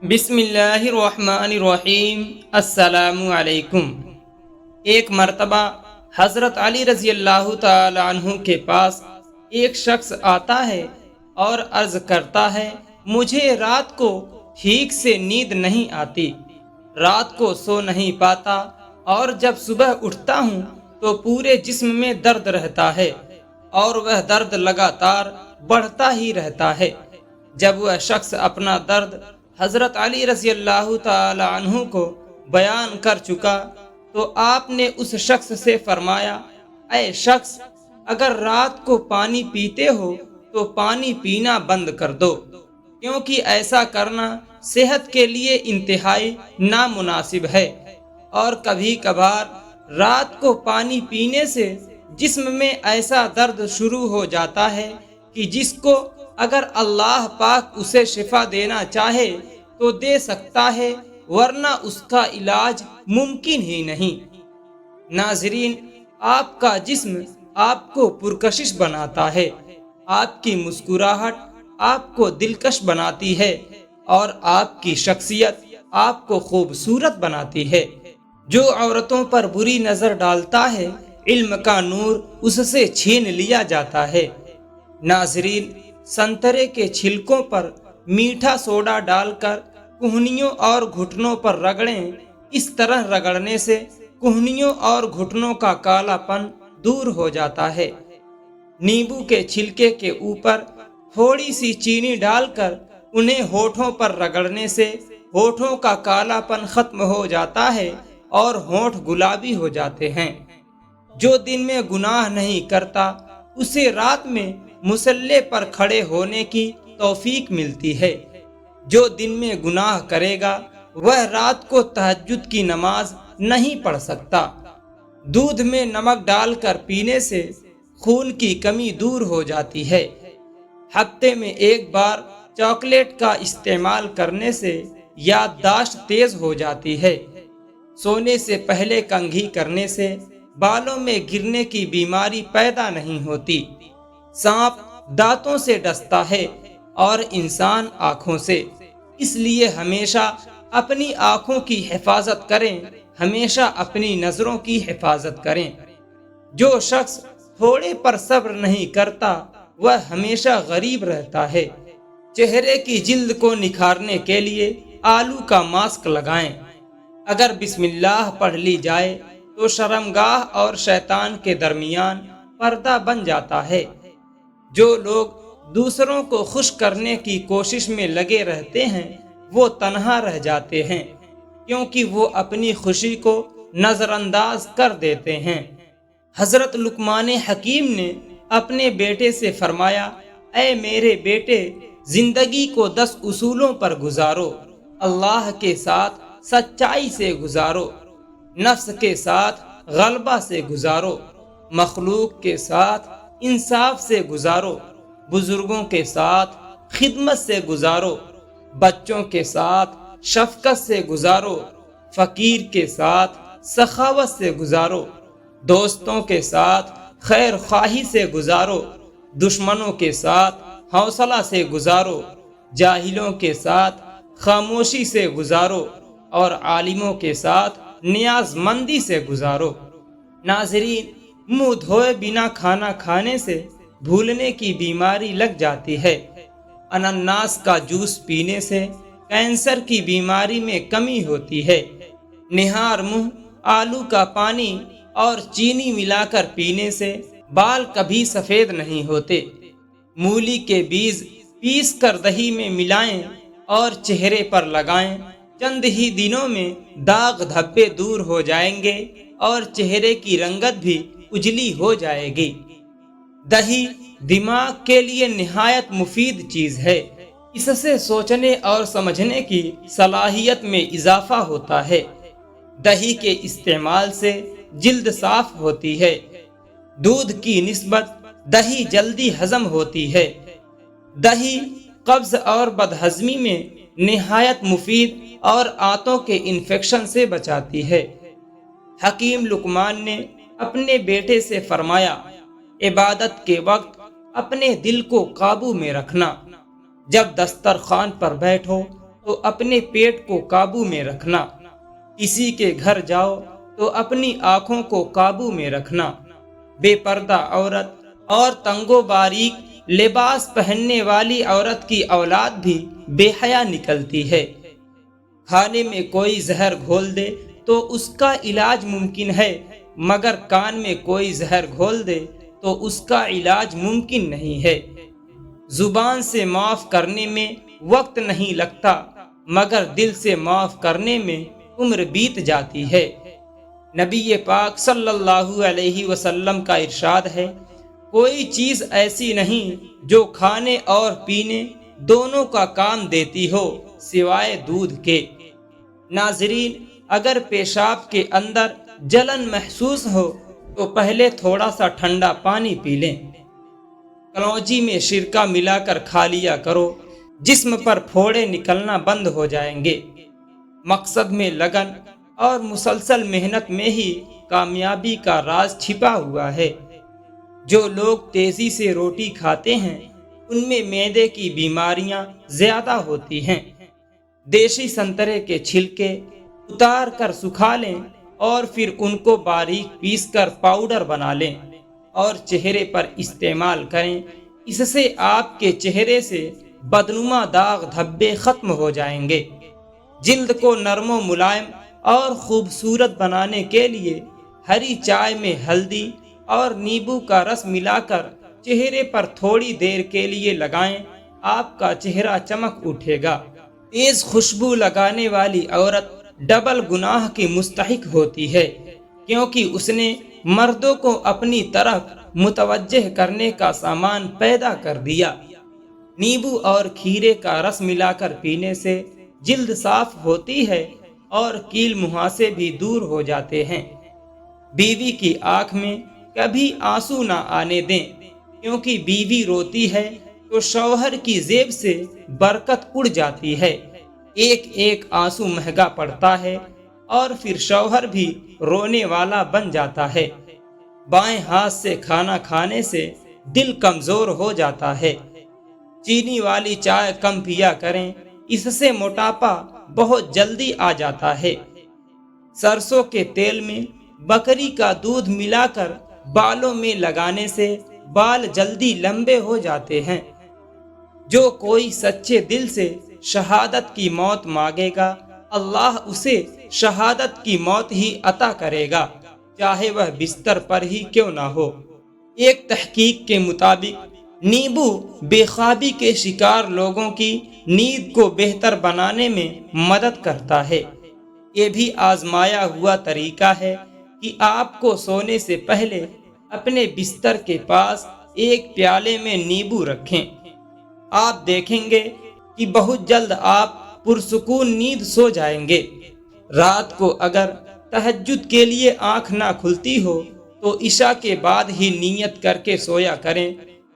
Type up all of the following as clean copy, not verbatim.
بسم اللہ الرحمن الرحیم۔ السلام علیکم۔ ایک مرتبہ حضرت علی رضی اللہ تعالی عنہ کے پاس ایک شخص آتا ہے اور عرض کرتا ہے، مجھے رات کو ٹھیک سے نیند نہیں آتی، رات کو سو نہیں پاتا اور جب صبح اٹھتا ہوں تو پورے جسم میں درد رہتا ہے اور وہ درد لگاتار بڑھتا ہی رہتا ہے۔ جب وہ شخص اپنا درد حضرت علی رضی اللہ تعالی عنہ کو بیان کر چکا تو آپ نے اس شخص سے فرمایا، اے شخص، اگر رات کو پانی پیتے ہو تو پانی پینا بند کر دو، کیونکہ ایسا کرنا صحت کے لیے انتہائی نامناسب ہے۔ اور کبھی کبھار رات کو پانی پینے سے جسم میں ایسا درد شروع ہو جاتا ہے کہ جس کو اگر اللہ پاک اسے شفا دینا چاہے تو دے سکتا ہے، ورنہ اس کا علاج ممکن ہی نہیں۔ ناظرین، آپ کا جسم آپ کو پرکشش بناتا ہے، آپ کی مسکراہٹ آپ کو دلکش بناتی ہے اور آپ کی شخصیت آپ کو خوبصورت بناتی ہے۔ جو عورتوں پر بری نظر ڈالتا ہے، علم کا نور اس سے چھین لیا جاتا ہے۔ ناظرین، سنترے کے چھلکوں پر میٹھا سوڈا ڈال کر کہنیوں اور گھٹنوں پر رگڑیں، اس طرح رگڑنے سے کہنیوں اور گھٹنوں کا کالا پن دور ہو جاتا ہے۔ نیمبو کے چھلکے کے اوپر تھوڑی سی چینی ڈال کر انہیں ہونٹوں پر رگڑنے سے ہونٹوں کا کالا پن ختم ہو جاتا ہے اور ہونٹ گلابی ہو جاتے ہیں۔ جو دن میں گناہ نہیں کرتا اسے رات میں مصلی پر کھڑے ہونے کی توفیق ملتی ہے۔ جو دن میں گناہ کرے گا وہ رات کو تہجد کی نماز نہیں پڑھ سکتا۔ دودھ میں نمک ڈال کر پینے سے خون کی کمی دور ہو جاتی ہے۔ ہفتے میں ایک بار چاکلیٹ کا استعمال کرنے سے یادداشت تیز ہو جاتی ہے۔ سونے سے پہلے کنگھی کرنے سے بالوں میں گرنے کی بیماری پیدا نہیں ہوتی۔ سانپ دانتوں سے ڈستا ہے اور انسان آنکھوں سے، اس لیے ہمیشہ اپنی آنکھوں کی حفاظت کریں، ہمیشہ اپنی نظروں کی حفاظت کریں۔ جو شخص تھوڑے پر صبر نہیں کرتا وہ ہمیشہ غریب رہتا ہے۔ چہرے کی جلد کو نکھارنے کے لیے آلو کا ماسک لگائیں۔ اگر بسم اللہ پڑھ لی جائے تو شرمگاہ اور شیطان کے درمیان پردہ بن جاتا ہے۔ جو لوگ دوسروں کو خوش کرنے کی کوشش میں لگے رہتے ہیں وہ تنہا رہ جاتے ہیں، کیونکہ وہ اپنی خوشی کو نظر انداز کر دیتے ہیں۔ حضرت لقمان حکیم نے اپنے بیٹے سے فرمایا، اے میرے بیٹے، زندگی کو 10 اصولوں پر گزارو۔ اللہ کے ساتھ سچائی سے گزارو، نفس کے ساتھ غلبہ سے گزارو، مخلوق کے ساتھ انصاف سے گزارو، بزرگوں کے ساتھ خدمت سے گزارو، بچوں کے ساتھ شفقت سے گزارو، فقیر کے ساتھ سخاوت سے گزارو، دوستوں کے ساتھ خیر خواہی سے گزارو، دشمنوں کے ساتھ حوصلہ سے گزارو، جاہلوں کے ساتھ خاموشی سے گزارو اور عالموں کے ساتھ نیاز مندی سے گزارو۔ ناظرین، منہ دھوئے بنا کھانا کھانے سے بھولنے کی بیماری لگ جاتی ہے۔ انناس کا جوس پینے سے کینسر کی بیماری میں کمی ہوتی ہے۔ نہار منہ آلو کا پانی اور چینی ملا کر پینے سے بال کبھی سفید نہیں ہوتے۔ مولی کے بیج پیس کر دہی میں ملائیں اور چہرے پر لگائیں، چند ہی دنوں میں داغ دھبے دور ہو جائیں گے اور چہرے کی رنگت بھی اجلی ہو جائے گی۔ دہی دماغ کے لیے نہایت مفید چیز ہے، اس سے سوچنے اور سمجھنے کی صلاحیت میں اضافہ ہوتا ہے۔ دہی کے استعمال سے جلد صاف ہوتی ہے۔ دودھ کی نسبت دہی جلدی ہضم ہوتی ہے۔ دہی قبض اور بدہضمی میں نہایت مفید اور آنتوں کے انفیکشن سے بچاتی ہے۔ حکیم لقمان نے اپنے بیٹے سے فرمایا، عبادت کے وقت اپنے دل کو قابو میں رکھنا۔ جب دسترخوان پر بیٹھو تو اپنے پیٹ کو قابو میں رکھنا، کسی کے گھر جاؤ تو اپنی آنکھوں کو قابو میں رکھنا۔ بے پردہ عورت اور تنگ و باریک لباس پہننے والی عورت کی اولاد بھی بے حیا نکلتی ہے۔ کھانے میں کوئی زہر گھول دے تو اس کا علاج ممکن ہے، مگر کان میں کوئی زہر گھول دے تو اس کا علاج ممکن نہیں ہے۔ زبان سے معاف کرنے میں وقت نہیں لگتا، مگر دل سے معاف کرنے میں عمر بیت جاتی ہے۔ نبی پاک صلی اللہ علیہ وسلم کا ارشاد ہے، کوئی چیز ایسی نہیں جو کھانے اور پینے دونوں کا کام دیتی ہو سوائے دودھ کے۔ ناظرین، اگر پیشاب کے اندر جلن محسوس ہو تو پہلے تھوڑا سا ٹھنڈا پانی پی لیں۔ کلونجی میں سرکہ ملا کر کھا لیا کرو، جسم پر پھوڑے نکلنا بند ہو جائیں گے۔ مقصد میں لگن اور مسلسل محنت میں ہی کامیابی کا راز چھپا ہوا ہے۔ جو لوگ تیزی سے روٹی کھاتے ہیں ان میں معدے کی بیماریاں زیادہ ہوتی ہیں۔ دیسی سنترے کے چھلکے اتار کر سکھا لیں اور پھر ان کو باریک پیس کر پاؤڈر بنا لیں اور چہرے پر استعمال کریں۔ اس سے آپ کے چہرے سے بدنما داغ دھبے ختم ہو جائیں گے۔ جلد کو نرم و ملائم اور خوبصورت بنانے کے لیے ہری چائے میں ہلدی اور نیبو کا رس ملا کر چہرے پر تھوڑی دیر کے لیے لگائیں، آپ کا چہرہ چمک اٹھے گا۔ تیز خوشبو لگانے والی عورت ڈبل گناہ کی مستحق ہوتی ہے، کیونکہ اس نے مردوں کو اپنی طرف متوجہ کرنے کا سامان پیدا کر دیا۔ نیبو اور کھیرے کا رس ملا کر پینے سے جلد صاف ہوتی ہے اور کیل مہاسے بھی دور ہو جاتے ہیں۔ بیوی کی آنکھ میں کبھی آنسو نہ آنے دیں، کیونکہ بیوی روتی ہے تو شوہر کی جیب سے برکت اڑ جاتی ہے۔ ایک ایک آنسو مہنگا پڑتا ہے اور پھر شوہر بھی رونے والا بن جاتا ہے۔ بائیں ہاتھ سے کھانا کھانے سے دل کمزور ہو جاتا ہے۔ چینی والی چائے کم پیا کریں، اس سے موٹاپا بہت جلدی آ جاتا ہے۔ سرسوں کے تیل میں بکری کا دودھ ملا کر بالوں میں لگانے سے بال جلدی لمبے ہو جاتے ہیں۔ جو کوئی سچے دل سے شہادت کی موت مانگے گا، اللہ اسے شہادت کی موت ہی عطا کرے گا، چاہے وہ بستر پر ہی کیوں نہ ہو۔ ایک تحقیق کے مطابق نیبو بے خوابی کے شکار لوگوں کی نیند کو بہتر بنانے میں مدد کرتا ہے۔ یہ بھی آزمایا ہوا طریقہ ہے کہ آپ کو سونے سے پہلے اپنے بستر کے پاس ایک پیالے میں نیبو رکھیں۔ آپ دیکھیں گے کہ بہت جلد آپ پرسکون نیند سو جائیں گے۔ رات کو اگر تہجد کے لیے آنکھ نہ کھلتی ہو تو عشاء کے بعد ہی نیت کر کے سویا کریں،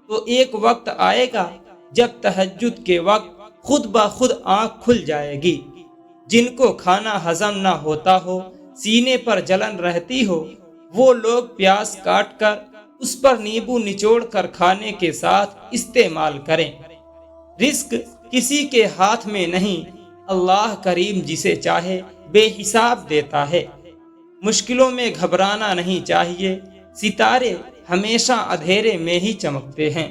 تو ایک وقت آئے گا جب تہجد کے وقت خود بخود آنکھ کھل جائے گی۔ جن کو کھانا ہضم نہ ہوتا ہو، سینے پر جلن رہتی ہو، وہ لوگ پیاز کاٹ کر اس پر نیبو نچوڑ کر کھانے کے ساتھ استعمال کریں۔ رزق کسی کے ہاتھ میں نہیں، اللہ کریم جسے چاہے بے حساب دیتا ہے۔ مشکلوں میں گھبرانا نہیں چاہیے، ستارے ہمیشہ اندھیرے میں ہی چمکتے ہیں۔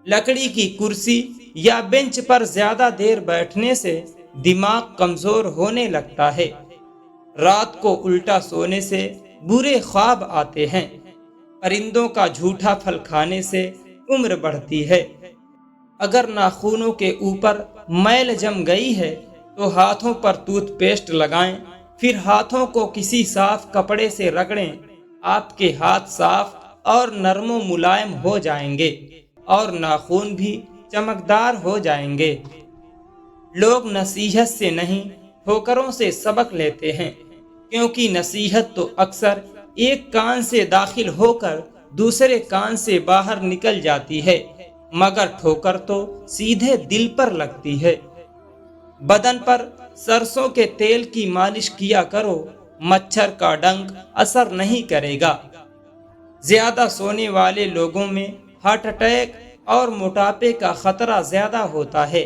لکڑی کی کرسی یا بینچ پر زیادہ دیر بیٹھنے سے دماغ کمزور ہونے لگتا ہے۔ رات کو الٹا سونے سے برے خواب آتے ہیں۔ پرندوں کا جھوٹا پھل کھانے سے عمر بڑھتی ہے۔ اگر ناخنوں کے اوپر میل جم گئی ہے تو ہاتھوں پر ٹوتھ پیسٹ لگائیں، پھر ہاتھوں کو کسی صاف کپڑے سے رگڑیں۔ آپ کے ہاتھ صاف اور نرم و ملائم ہو جائیں گے اور ناخن بھی چمکدار ہو جائیں گے۔ لوگ نصیحت سے نہیں، ٹھوکروں سے سبق لیتے ہیں، کیونکہ نصیحت تو اکثر ایک کان سے داخل ہو کر دوسرے کان سے باہر نکل جاتی ہے، مگر ٹھوکر تو سیدھے دل پر لگتی ہے۔ بدن پر سرسوں کے تیل کی مالش کیا کرو، مچھر کا ڈنک اثر نہیں کرے گا۔ زیادہ سونے والے لوگوں میں ہارٹ اٹیک اور موٹاپے کا خطرہ زیادہ ہوتا ہے۔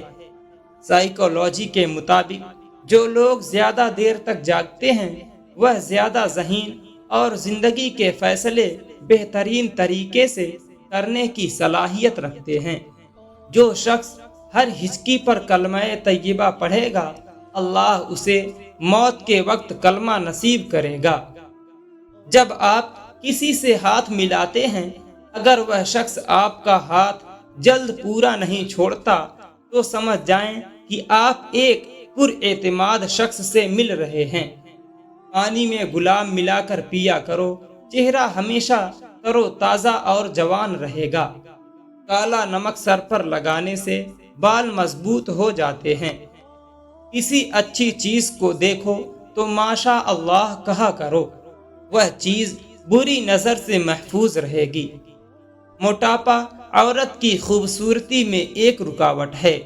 سائیکولوجی کے مطابق جو لوگ زیادہ دیر تک جاگتے ہیں وہ زیادہ ذہین اور زندگی کے فیصلے بہترین طریقے سے کرنے کی صلاحیت رکھتے ہیں۔ جو شخص ہر ہچکی پر کلمہ طیبہ پڑھے گا، اللہ اسے موت کے وقت کلمہ نصیب کرے گا۔ جب آپ کسی سے ہاتھ ملاتے ہیں، اگر وہ شخص آپ کا ہاتھ جلد پورا نہیں چھوڑتا تو سمجھ جائیں کہ آپ ایک پر اعتماد شخص سے مل رہے ہیں۔ پانی میں گلاب ملا کر پیا کرو، چہرہ ہمیشہ تر و تازہ اور جوان رہے گا۔ کالا نمک سر پر لگانے سے بال مضبوط ہو جاتے ہیں۔ کسی اچھی چیز کو دیکھو تو ماشاء اللہ کہا کرو، وہ چیز بری نظر سے محفوظ رہے گی۔ موٹاپا عورت کی خوبصورتی میں ایک رکاوٹ ہے۔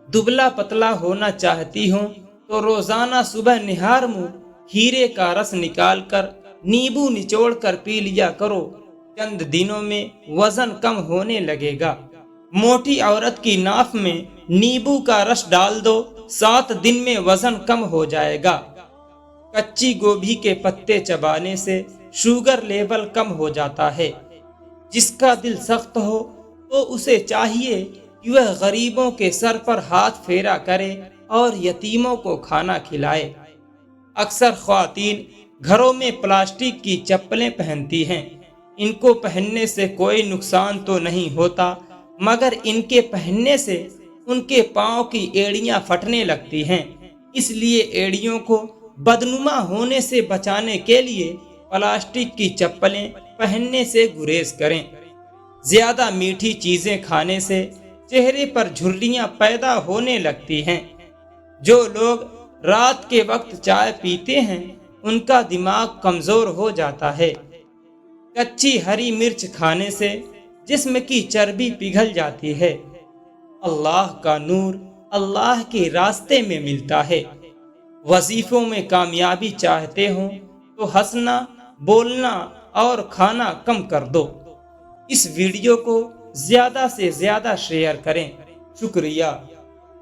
دبلا پتلا ہونا چاہتی ہوں تو روزانہ صبح نہار منہ کھیرے کا رس نکال کر نیبو نچوڑ کر پی لیا کرو، چند دنوں میں وزن کم ہونے لگے گا۔ موٹی عورت کی ناف میں نیبو کا رس ڈال دو، 7 دن میں وزن کم ہو جائے گا۔ کچی گوبھی کے پتے چبانے سے شوگر لیول کم ہو جاتا ہے۔ جس کا دل سخت ہو تو اسے چاہیے کہ وہ غریبوں کے سر پر ہاتھ پھیرا کرے اور یتیموں کو کھانا کھلائے۔ اکثر خواتین گھروں میں پلاسٹک کی چپلیں پہنتی ہیں۔ ان کو پہننے سے کوئی نقصان تو نہیں ہوتا، مگر ان کے پہننے سے ان کے پاؤں کی ایڑیاں پھٹنے لگتی ہیں۔ اس لیے ایڑیوں کو بدنما ہونے سے بچانے کے لیے پلاسٹک کی چپلیں پہننے سے گریز کریں۔ زیادہ میٹھی چیزیں کھانے سے چہرے پر جھریاں پیدا ہونے لگتی ہیں۔ جو لوگ رات کے وقت چائے پیتے ہیں ان کا دماغ کمزور ہو جاتا ہے۔ کچی ہری مرچ کھانے سے جسم کی چربی پگھل جاتی ہے۔ اللہ کا نور اللہ کے راستے میں ملتا ہے۔ وظیفوں میں کامیابی چاہتے ہوں تو ہنسنا، بولنا اور کھانا کم کر دو۔ اس ویڈیو کو زیادہ سے زیادہ شیئر کریں۔ شکریہ۔